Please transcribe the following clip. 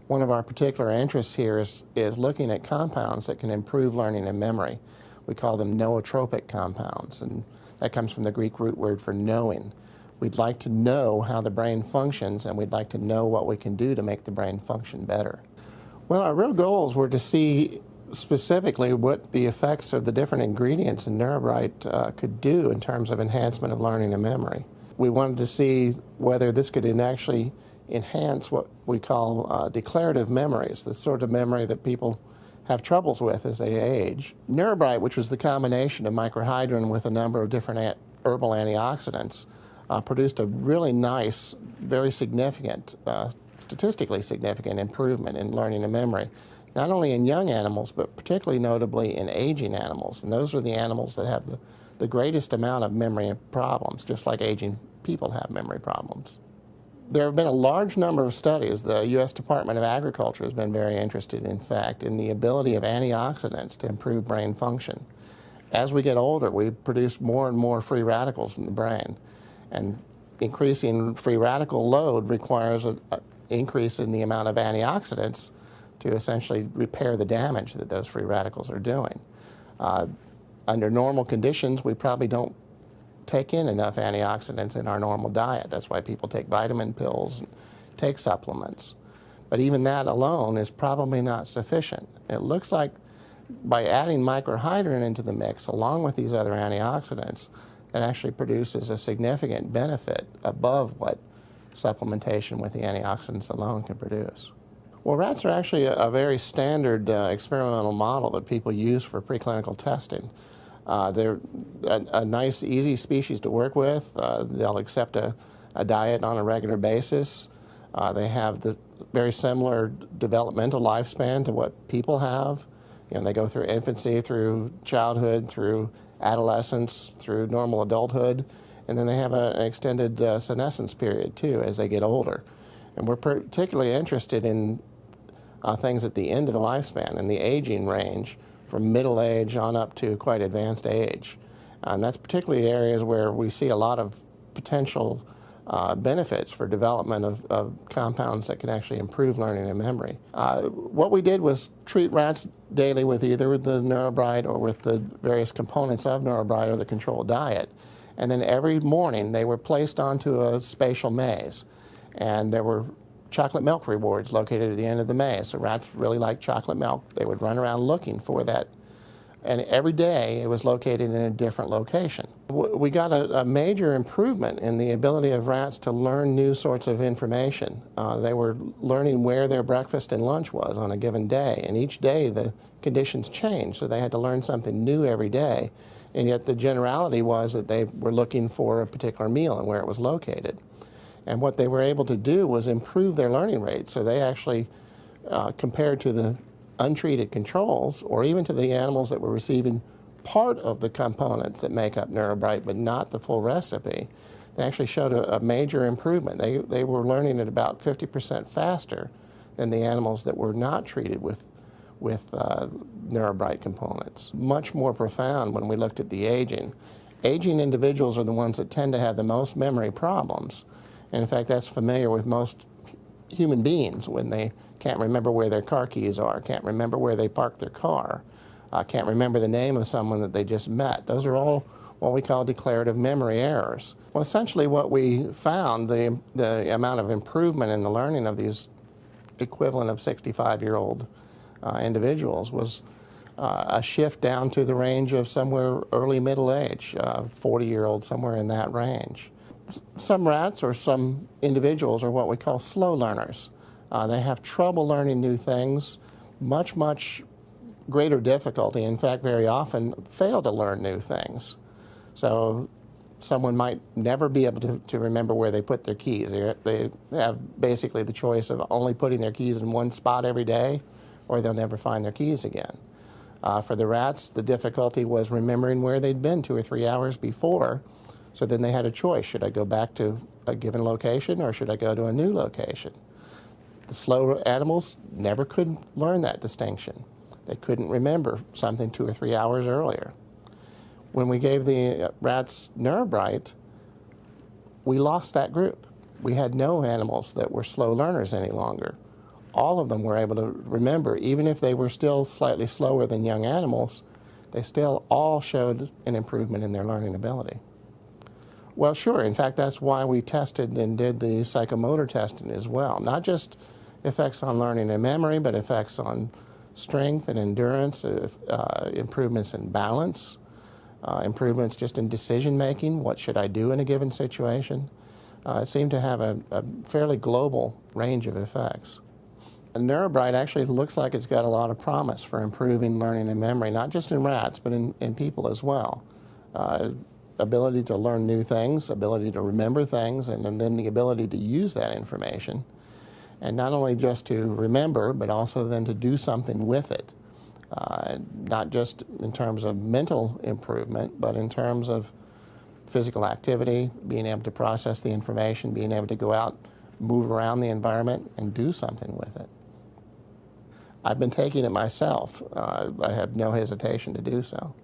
One of our particular interests here is looking at compounds that can improve learning and memory. We call them nootropic compounds, and that comes from the Greek root word for knowing. We'd like to know how the brain functions, and we'd like to know what we can do to make the brain function better. Well, our real goals were to see specifically what the effects of the different ingredients in Neurobright could do in terms of enhancement of learning and memory. We wanted to see whether this could actually enhance what we call declarative memories, the sort of memory that people have troubles with as they age. Neurobright, which was the combination of microhydrin with a number of different herbal antioxidants, produced a really nice, very significant, statistically significant improvement in learning and memory, not only in young animals, but particularly notably in aging animals. And those are the animals that have the greatest amount of memory problems, just like aging people have memory problems. There have been a large number of studies. The U.S. Department of Agriculture has been very interested, in fact, in the ability of antioxidants to improve brain function. As we get older, we produce more and more free radicals in the brain, and increasing free radical load requires an increase in the amount of antioxidants to essentially repair the damage that those free radicals are doing. Under normal conditions, we probably don't take in enough antioxidants in our normal diet. That's why people take vitamin pills and take supplements. But even that alone is probably not sufficient. It looks like by adding microhydrin into the mix along with these other antioxidants, it actually produces a significant benefit above what supplementation with the antioxidants alone can produce. Well, rats are actually a very standard experimental model that people use for preclinical testing. They're a nice, easy species to work with. They'll accept a diet on a regular basis. They have the very similar developmental lifespan to what people have. You know, they go through infancy, through childhood, through adolescence, through normal adulthood, and then they have an extended senescence period too as they get older. And we're particularly interested in things at the end of the lifespan, in the aging range, from middle age on up to quite advanced age. And that's particularly areas where we see a lot of potential benefits for development of compounds that can actually improve learning and memory. What we did was treat rats daily with either the Neurobright or with the various components of Neurobright or the controlled diet. And then every morning they were placed onto a spatial maze. And there were chocolate milk rewards located at the end of the maze. So rats really like chocolate milk. They would run around looking for that. And every day it was located in a different location. We got a major improvement in the ability of rats to learn new sorts of information. They were learning where their breakfast and lunch was on a given day. And each day the conditions changed, so they had to learn something new every day. And yet the generality was that they were looking for a particular meal and where it was located. And what they were able to do was improve their learning rate. So they actually, compared to the untreated controls, or even to the animals that were receiving part of the components that make up Neurobright, but not the full recipe, they actually showed a major improvement. They were learning at about 50% faster than the animals that were not treated with Neurobright components. Much more profound when we looked at the aging. Aging individuals are the ones that tend to have the most memory problems. And in fact, that's familiar with most human beings when they can't remember where their car keys are, can't remember where they parked their car, can't remember the name of someone that they just met. Those are all what we call declarative memory errors. Well, essentially what we found, the amount of improvement in the learning of these equivalent of 65-year-old individuals was a shift down to the range of somewhere early middle age, 40-year-old, somewhere in that range. Some rats or some individuals are what we call slow learners. They have trouble learning new things, much greater difficulty, in fact very often fail to learn new things. So someone might never be able to remember where they put their keys. They have basically the choice of only putting their keys in one spot every day, or they'll never find their keys again. For the rats, the difficulty was remembering where they'd been 2 or 3 hours before. So then they had a choice. Should I go back to a given location or should I go to a new location? The slow animals never could learn that distinction. They couldn't remember something 2 or 3 hours earlier. When we gave the rats Neurobright, we lost that group. We had no animals that were slow learners any longer. all of them were able to remember, even if they were still slightly slower than young animals, they still all showed an improvement in their learning ability. Well, sure. In fact, that's why we tested and did the psychomotor testing as well. Not just effects on learning and memory, but effects on strength and endurance, improvements in balance, improvements just in decision making. What should I do in a given situation? It seemed to have a fairly global range of effects. Neurobright actually looks like it's got a lot of promise for improving learning and memory, not just in rats, but in people as well. Ability to learn new things, ability to remember things, and then the ability to use that information. And not only just to remember, but also then to do something with it. Not just in terms of mental improvement, but in terms of physical activity, being able to process the information, being able to go out, move around the environment, and do something with it. I've been taking it myself. I have no hesitation to do so.